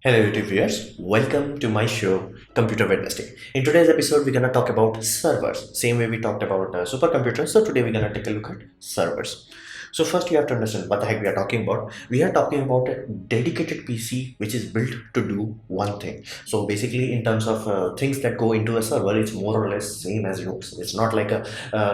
Hello YouTube viewers, welcome to my show Computer Wednesday. In today's episode we're gonna talk about servers, same way we talked about supercomputers. So today we're gonna take a look at servers. So first you have to understand what the heck we are talking about. We are talking about a dedicated PC which is built to do one thing. So basically in terms of things that go into a server, it's more or less same as Linux. It's not like a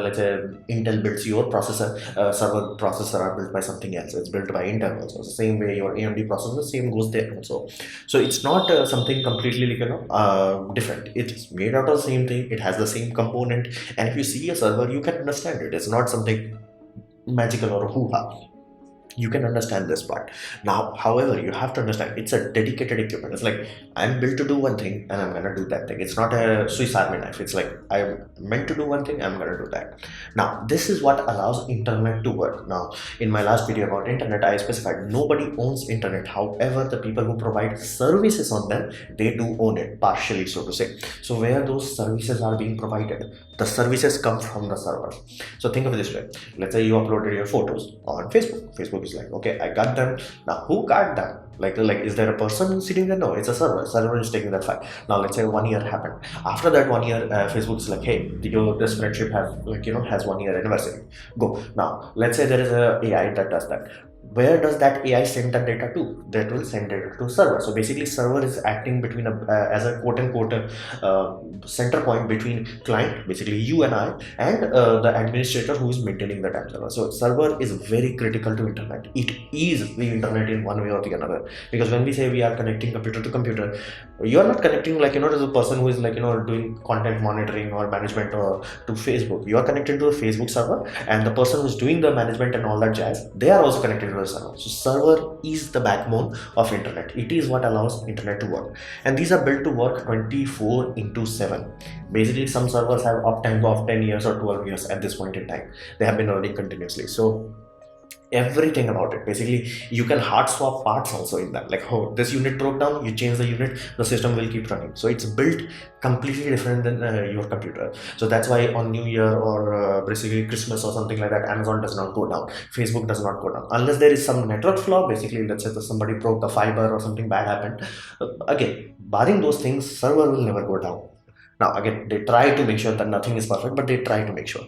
let's say Intel builds your processor, server processor are built by something else. It's built by Intel also. The same way your AMD processor, same goes there also. So it's not something completely like different. It's made out of the same thing. It has the same component, and if you see a server you can understand it. It's not something magical or hoo-ha. You can understand this part. Now however, you have to understand it's a dedicated equipment. It's like I'm built to do one thing and I'm gonna do that thing. It's not a Swiss army knife. It's like I'm meant to do one thing, I'm gonna do that. Now this is what allows internet to work. Now in my last video about internet I specified nobody owns internet. However, the people who provide services on them, they do own it partially, so to say. So where those services are being provided, the services come from the server. So think of it this way. Let's say you uploaded your photos on Facebook is like, okay, I got them. Now who got them? Like is there a person sitting there? No, it's a server is taking that file. Now let's say 1 year happened. After that 1 year, Facebook is like, hey, this friendship has 1 year anniversary, go. Now let's say there is a AI that does that. Where does that AI send that data to? That will send data to server. So basically server is acting between as a quote unquote center point between client, basically you and I, and the administrator who is maintaining the time server. So server is very critical to internet. It is the internet in one way or the another, because when we say we are connecting computer to computer, you are not connecting as a person who is doing content monitoring or management or to Facebook. You are connected to a Facebook server, and the person who's doing the management and all that jazz, they are also connected to the server. So server is the backbone of internet. It is what allows internet to work, and these are built to work 24/7. Basically some servers have uptime of 10 years or 12 years at this point in time. They have been running continuously. So everything about it, basically you can hard swap parts also in that, like, oh, this unit broke down, you change the unit, the system will keep running. So it's built completely different than your computer. So that's why on New Year or basically Christmas or something like that, Amazon does not go down, Facebook does not go down, unless there is some network flaw. Basically let's say that somebody broke the fiber or something bad happened. Again, barring those things, server will never go down. Now again, they try to make sure that nothing is perfect, but they try to make sure.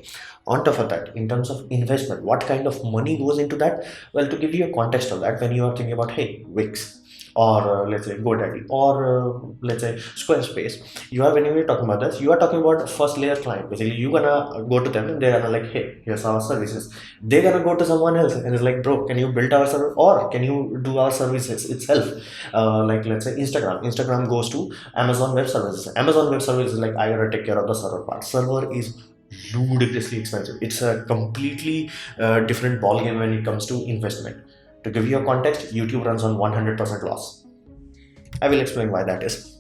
On top of that, in terms of investment, what kind of money goes into that? Well, to give you a context of that, when you are thinking about, hey, Wix, or let's say GoDaddy, or let's say Squarespace, when you are talking about this, you are talking about first layer client. Basically you're gonna go to them and they're gonna like, hey, here's our services. They're gonna go to someone else and it's like, bro, can you build our server, or can you do our services itself? Let's say Instagram goes to Amazon Web Services. Amazon Web Services is like, I gotta take care of the server part. Server is ludicrously expensive. It's a completely different ballgame when it comes to investment. To give you a context, YouTube runs on 100% loss. I will explain why that is.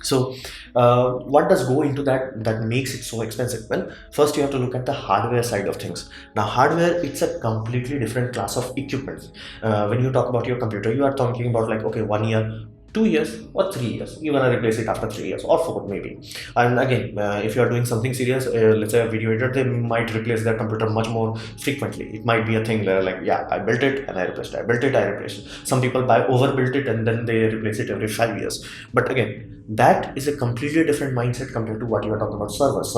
So what does go into that makes it so expensive? Well, first you have to look at the hardware side of things. Now hardware, it's a completely different class of equipment. When you talk about your computer, you are talking about like, okay, 1 year, 2 years or 3 years, you're gonna replace it after 3 years or 4 maybe. And again, if you are doing something serious, let's say a video editor, they might replace their computer much more frequently. It might be a thing where like, yeah, I built it and I replaced it, I built it, I replaced it. Some people overbuilt it and then they replace it every 5 years. But again, that is a completely different mindset compared to what you are talking about servers.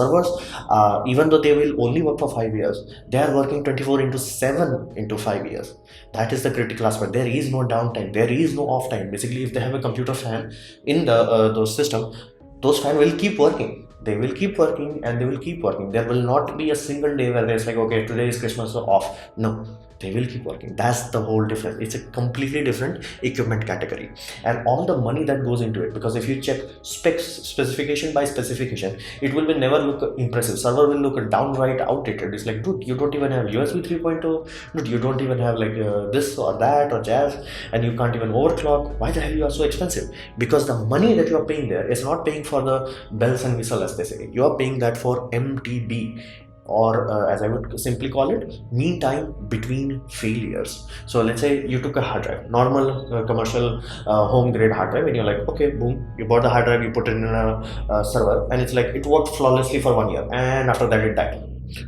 Even though they will only work for 5 years, they are working 24/7 into 5 years. That is the critical aspect. There is no downtime, there is no off time. Basically if they have a computer fan in the those system, those fans will keep working. They will keep working and they will keep working. There will not be a single day where there's like, okay, today is Christmas, so off. No, they will keep working. That's the whole difference. It's a completely different equipment category, and all the money that goes into it, because if you check specs, specification by specification, it will never look impressive. Server will look downright outdated. It's like, dude, you don't even have USB 3.0, dude, you don't even have like this or that or jazz, and you can't even overclock. Why the hell you are so expensive? Because the money that you are paying there is not paying for the bells and whistles, as they say. You are paying that for MTB, or as I would simply call it, mean time between failures. So let's say you took a hard drive, normal commercial home grade hard drive, and you're like, okay, boom, you bought the hard drive, you put it in a server, and it's like it worked flawlessly for 1 year, and after that it died.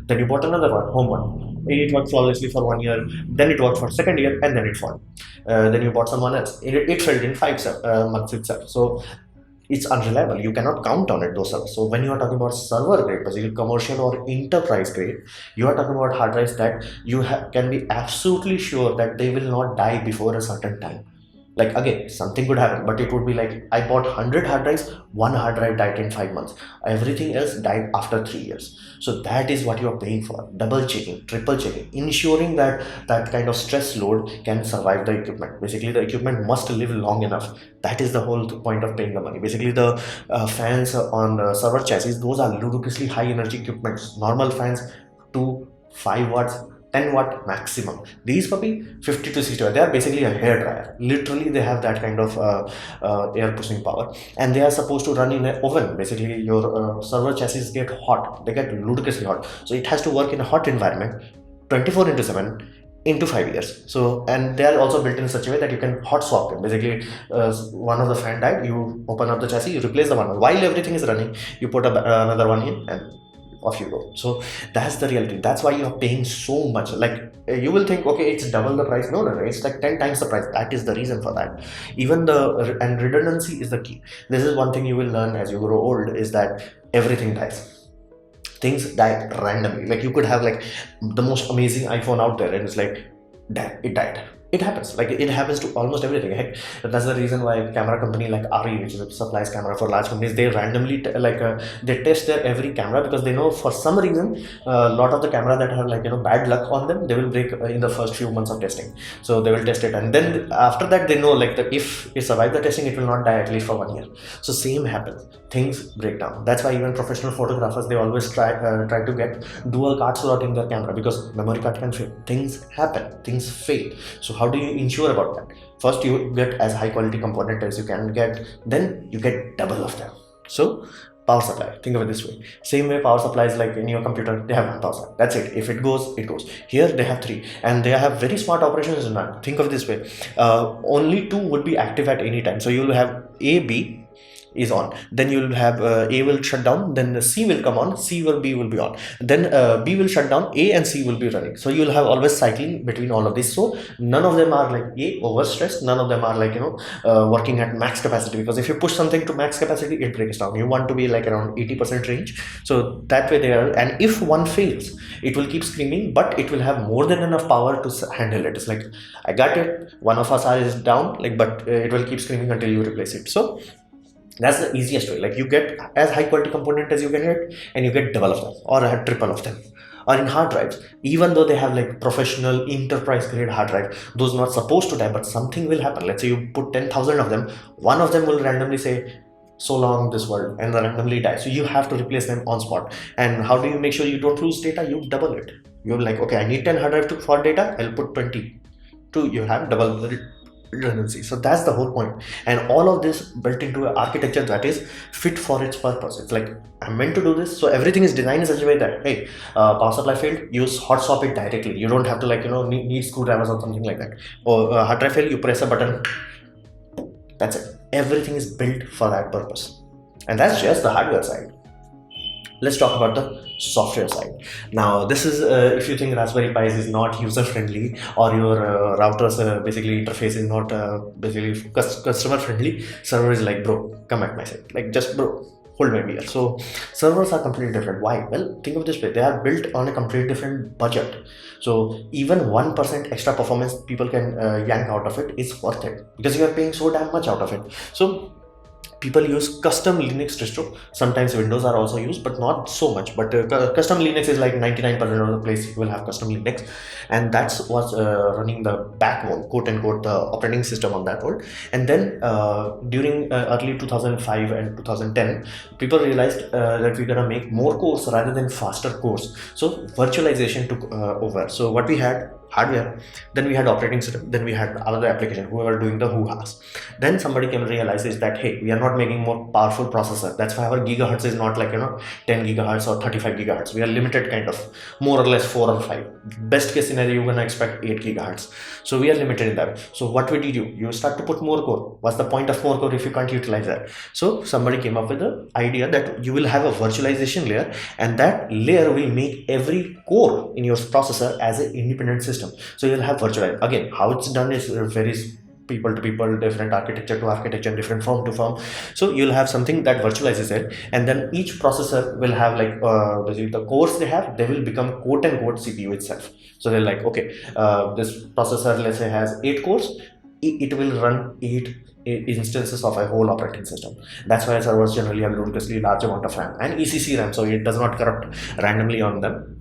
Then you bought another one, home one, It worked flawlessly for 1 year, then it worked for second year, and then it failed. Then you bought someone else. It failed in 5 months itself. So it's unreliable. You cannot count on it, those servers. So when you are talking about server grade, basically commercial or enterprise grade, you are talking about hard drives that you can be absolutely sure that they will not die before a certain time. Like again, something could happen, but it would be like I bought 100 hard drives, one hard drive died in 5 months, everything else died after 3 years. So that is what you are paying for: double checking, triple checking, ensuring that that kind of stress load can survive the equipment. Basically, the equipment must live long enough. That is the whole point of paying the money. Basically, the fans on server chassis, those are ludicrously high energy equipments. Normal fans, 2 5 watts, 10 watt maximum. These puppy 50 to 60 watt, they are basically a hair dryer. Literally, they have that kind of air pushing power, and they are supposed to run in an oven. Basically, your server chassis get hot, they get ludicrously hot, so it has to work in a hot environment 24 into 7 into 5 years. So, and they are also built in such a way that you can hot swap them. Basically, one of the fan died, you open up the chassis, you replace the one while everything is running, you put another one in, and off you go. So that's the reality. That's why you're paying so much. Like you will think, okay, it's double the price. No, it's like 10 times the price. That is the reason for that. Even and redundancy is the key. This is one thing you will learn as you grow old, is that everything dies. Things die randomly. Like you could have like the most amazing iPhone out there, and it's like it died. It happens. Like it happens to almost everything. Heck, that's the reason why camera company like RE, which supplies camera for large companies, they randomly they test their every camera, because they know for some reason a lot of the camera that have bad luck on them, they will break in the first few months of testing. So they will test it, and then after that they know like that if it survives the testing, it will not die at least for 1 year. So same happens. Things break down. That's why even professional photographers, they always try to get dual card slot in their camera, because memory card can fail. Things happen. Things fail. So how do you ensure about that? First, you get as high quality component as you can get, then you get double of them. So power supply, think of it this way. Same way power supply is like in your computer, they have one power supply, that's it. If it goes, it goes. Here they have three, and they have very smart operations in that. Think of it this way, only two would be active at any time. So you will have A, B is on, then you will have A will shut down, then the C will come on, B will be on, then B will shut down, A and C will be running. So you will have always cycling between all of these. So none of them are like overstressed, none of them are like working at max capacity, because if you push something to max capacity, it breaks down. You want to be like around 80% range, so that way they are. And if one fails, it will keep screaming, but it will have more than enough power to handle it. It's like, I got it, one of us is down, like, but it will keep screaming until you replace it. So that's the easiest way. Like you get as high quality component as you can get, and you get double of them or a triple of them. Or in hard drives, even though they have like professional enterprise grade hard drive, those not supposed to die, but something will happen. Let's say you put 10,000 of them, one of them will randomly say, so long this world, and then randomly die. So you have to replace them on spot. And how do you make sure you don't lose data? You double it. You're like, okay, I need 10 hard drive for data, I'll put 20. You have double the redundancy. So that's the whole point, and all of this built into an architecture that is fit for its purpose. It's like, I'm meant to do this, so everything is designed in such a way that, hey, power supply failed, use hot swap it directly. You don't have to need screwdrivers or something like that. Or hard drive failed, you press a button, that's it. Everything is built for that purpose, and that's just the hardware side. Let's talk about the software side. Now, this is if you think Raspberry Pi is not user friendly, or your router's basically interface is not basically customer friendly, server is like, bro, come at my side. Like, just bro, hold my beer. So servers are completely different. Why? Well, think of this way: they are built on a completely different budget. So even 1% extra performance people can yank out of it is worth it, because you are paying so damn much out of it. So people use custom Linux distro. Sometimes Windows are also used, but not so much. But custom Linux is like 99% of the place you will have custom Linux, and that's what's running the backbone, quote unquote, the operating system on that world. And then during early 2005 and 2010, people realized that we're gonna make more cores rather than faster cores. So virtualization took over. So what we had hardware, then we had operating system, then we had other application, whoever doing the who-has. Then somebody can realize is that, hey, we are not making more powerful processor. That's why our gigahertz is not like 10 gigahertz or 35 gigahertz. We are limited kind of, more or less 4 or 5. Best case scenario, you're gonna expect 8 gigahertz. So we are limited in that. So what we did, you start to put more core. What's the point of more core if you can't utilize that? So somebody came up with the idea that you will have a virtualization layer, and that layer will make every core in your processor as an independent system. So you'll have virtualized. Again, how it's done is varies people to people, different architecture to architecture, different firm to firm. So you'll have something that virtualizes it, and then each processor will have like basically the cores they will become quote unquote CPU itself. So they're like, okay, this processor, let's say, has 8 cores. It will run 8 instances of a whole operating system. That's why servers generally have ludicrously large amount of RAM and ECC RAM, so it does not corrupt randomly on them.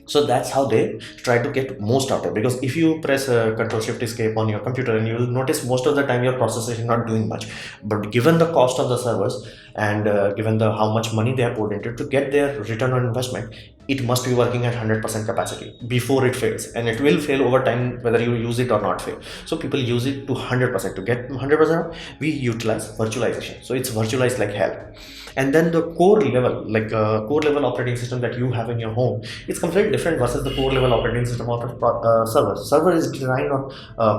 So that's how they try to get most out of it. Because if you press Control Shift Escape on your computer, and you will notice most of the time your processor is not doing much. But given the cost of the servers, and given the how much money they have put into it, to get their return on investment, it must be working at 100% capacity before it fails, and it will fail over time whether you use it or not fail. So people use it to 100%. To get 100%, we utilize virtualization. So it's virtualized like hell. And then the core level, like core level operating system that you have in your home, it's completely different versus the core level operating system of a server. Server is designed on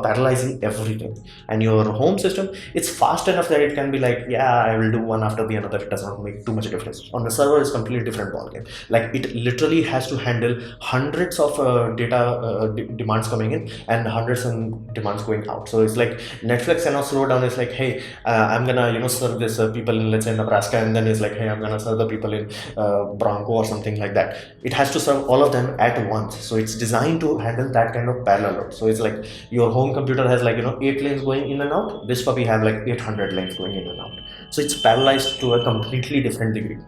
parallelizing everything, and your home system, it's fast enough that it can be like, yeah, I will do one after the another. It does not make too much difference. On the server, it's completely different ballgame. Like it literally has to handle hundreds of data demands coming in and hundreds of demands going out. So it's like Netflix cannot slow down. It's like, hey, I'm gonna serve this people in, let's say, Nebraska, and then it's like, hey, I'm gonna serve the people in Bronco or something like that. It has to serve all of them at once. So it's designed to handle that kind of parallel load. So it's like your home computer has like 8 lanes going in and out. This puppy have like 800 lanes going in and out. So it's parallelized to a completely different degree.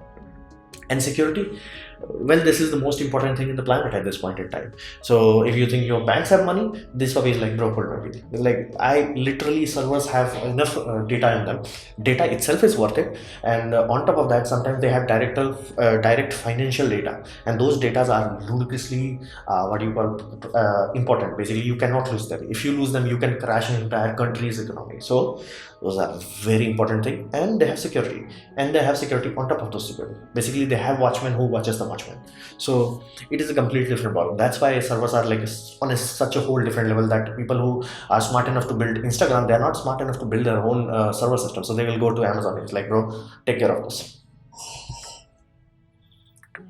And security, well, this is the most important thing in the planet at this point in time. So if you think your banks have money, this puppy is like, bro, hold everything. Like, I literally, servers have enough data in them. Data itself is worth it, and on top of that, sometimes they have direct financial data, and those data are ludicrously important. Basically, you cannot lose them. If you lose them, you can crash an entire country's economy. So those are very important thing. And they have security, and they have security on top of those security. Basically, they have watchmen who watches the watchmen. So it is a completely different problem. That's why servers are like on such a whole different level, that people who are smart enough to build Instagram, they are not smart enough to build their own server system. So they will go to Amazon. It's like, bro, take care of this.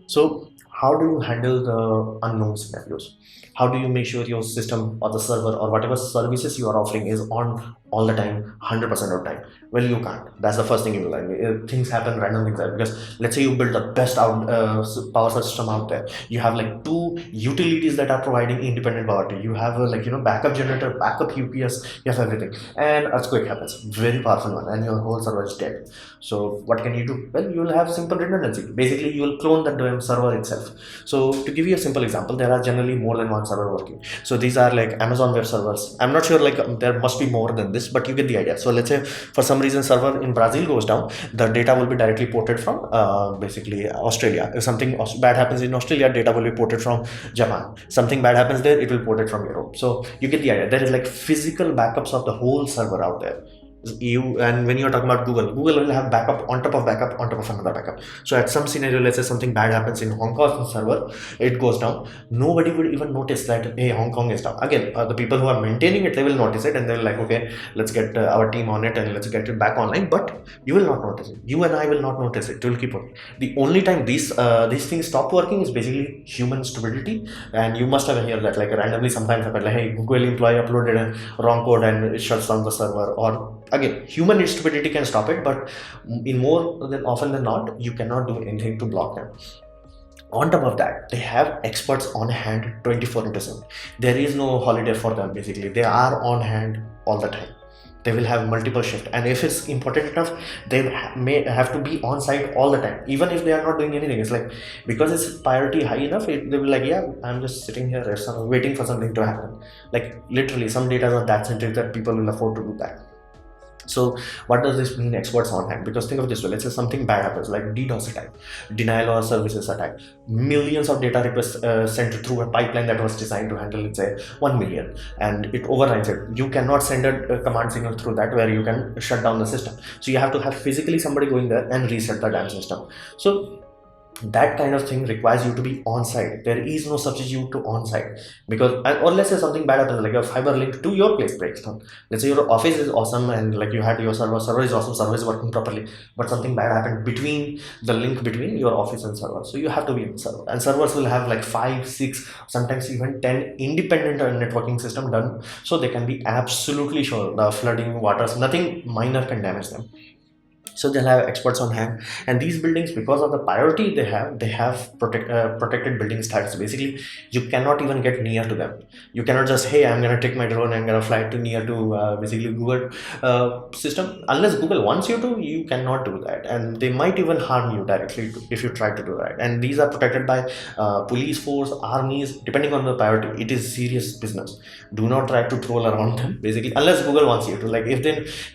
So how do you handle the unknown scenarios? How do you make sure your system or the server or whatever services you are offering is on all the time, 100% of the time? Well, you can't. That's the first thing you will like. Things happen, random things happen. Because let's say you build the best power system out there. You have like 2 utilities that are providing independent power to you. You have a backup generator, backup UPS, you have everything. And earthquake happens, very powerful one, and your whole server is dead. So what can you do? Well, you will have simple redundancy. Basically, you will clone the server itself. So to give you a simple example, there are generally more than one server working. So these are like Amazon web servers. I'm not sure, there must be more than this, but you get the idea. So let's say for some reason server in Brazil goes down, the data will be directly ported from basically Australia. If something bad happens in Australia, data will be ported from Japan. Something bad happens there, it will port it from Europe. So you get the idea. There is like physical backups of the whole server out there. And when you're talking about Google will have backup on top of backup on top of another backup. So at some scenario, let's say something bad happens in Hong Kong server, it goes down, nobody would even notice that, hey, Hong Kong is down. Again, the people who are maintaining it, they will notice it, and they're like, okay, let's get our team on it and let's get it back online. But you will not notice it. You and I will not notice it. It will keep working. The only time these things stop working is basically human stupidity. And you must have heard that, like, randomly sometimes happen, like, hey, Google employee uploaded a wrong code and it shuts down the server. Or again, human stupidity can stop it, but in more than often than not, you cannot do anything to block them. On top of that, they have experts on hand 24/7. There is no holiday for them. Basically, they are on hand all the time. They will have multiple shifts, and if it's important enough, they may have to be on site all the time, even if they are not doing anything. It's like, because it's priority high enough, they will be like, yeah, I'm just sitting here waiting for something to happen. Like literally, some data are that sensitive that people will afford to do that. So what does this mean, experts on hand? Because think of this way, let's say something bad happens, like DDoS attack, denial of services attack, millions of data requests sent through a pipeline that was designed to handle, let's say, 1 million, and it overrides it. You cannot send a command signal through that where you can shut down the system. So you have to have physically somebody going there and reset the damn system. So that kind of thing requires you to be on site. There is no substitute to on site, because, or let's say something bad happens, like a fiber link to your place breaks down. Let's say your office is awesome and like you had your server is awesome, server is working properly, but something bad happened between the link between your office and server. So you have to be on server, and servers will have like 5, 6, sometimes even 10 independent networking system done, so they can be absolutely sure the flooding, waters, nothing minor can damage them. So they'll have experts on hand, and these buildings, because of the priority they have protected building status. Basically, you cannot even get near to them. You cannot just, hey, I'm gonna take my drone and I'm gonna fly to near to basically Google system. Unless Google wants you to, you cannot do that, and they might even harm you directly if you try to do that. And these are protected by police force, armies, depending on the priority. It is serious business. Do not try to troll around them, basically, unless Google wants you to. Like, if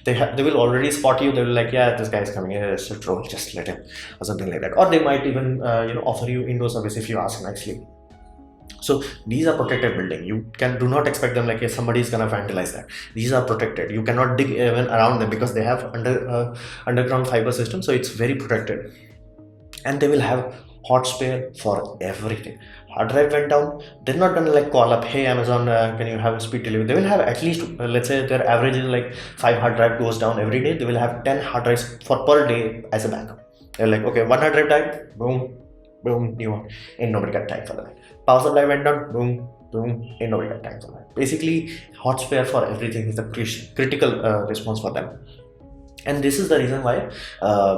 they will already spot you, they will like, yeah, this guy is coming here, it's a troll, just let him, or something like that. Or they might even offer you indoor service if you ask nicely. So these are protected building. You do not expect them like, if somebody is gonna vandalize that. These are protected. You cannot dig even around them because they have underground fiber system, so it's very protected. And they will have hot spare for everything. Hard drive went down, they're not gonna like call up, hey Amazon, can you have a speed delivery? They will have at least let's say their average is like 5 hard drive goes down every day. They will have 10 hard drives for per day as a backup. They're like, okay, 1 hard drive died, boom, boom, new one. Ain't nobody got time for that. Power supply went down, boom, boom, ain't nobody got time for that. Basically, hot spare for everything is the critical response for them. And this is the reason why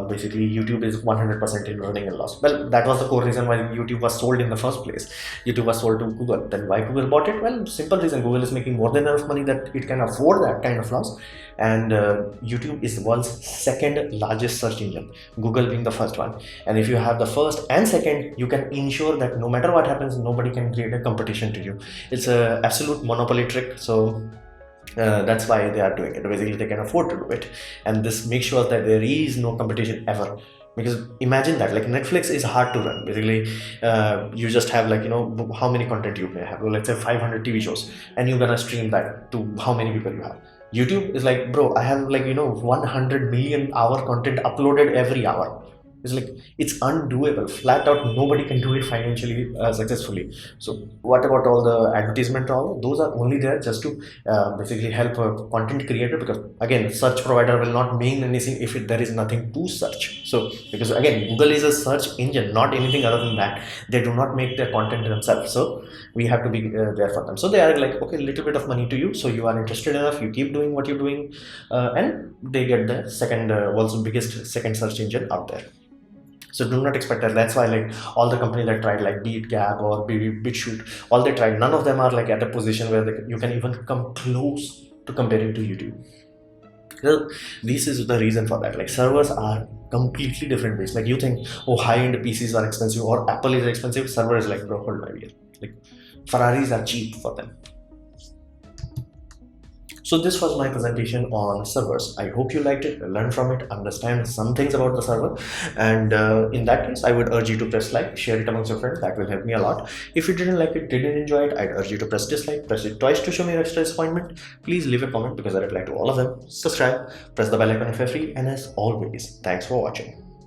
basically YouTube is 100% in running a loss. Well, that was the core reason why YouTube was sold in the first place. YouTube was sold to Google. Then why Google bought it? Well, simple reason, Google is making more than enough money that it can afford that kind of loss. And YouTube is the world's second largest search engine, Google being the first one. And if you have the first and second, you can ensure that no matter what happens, nobody can create a competition to you. It's an absolute monopoly trick. So that's why they are doing it. Basically, they can afford to do it, and this makes sure that there is no competition ever. Because imagine that, like, Netflix is hard to run. Basically, you just have like, how many content you may have. Well, let's say 500 TV shows, and you're gonna stream that to how many people you have. YouTube is like, bro, I have like 100 million hour content uploaded every hour. It's like, it's undoable, flat out. Nobody can do it financially successfully. So what about all the advertisement? All those are only there just to basically help a content creator, because again, search provider will not mean anything if there is nothing to search. So because again, Google is a search engine, not anything other than that. They do not make their content themselves, so we have to be there for them. So they are like, okay, a little bit of money to you, so you are interested enough, you keep doing what you're doing, and they get the second world's biggest second search engine out there. So do not expect that. That's why like all the companies that tried, like be it Gap or be it BitChute, all they tried, none of them are like at a position where you can even come close to comparing to YouTube. So this is the reason for that. Like, servers are completely different ways. Like, you think, oh, high-end PCs are expensive or Apple is expensive. Server is like, bro, hold my beer. Like, Ferraris are cheap for them. So this was my presentation on servers. I hope you liked it, learn from it, understand some things about the server. And in that case, I would urge you to press like, share it amongst your friends. That will help me a lot. If you didn't like it, didn't enjoy it, I'd urge you to press dislike, press it twice to show me your extra disappointment. Please leave a comment because I reply to all of them. Subscribe, press the bell icon if you're free. And as always, thanks for watching.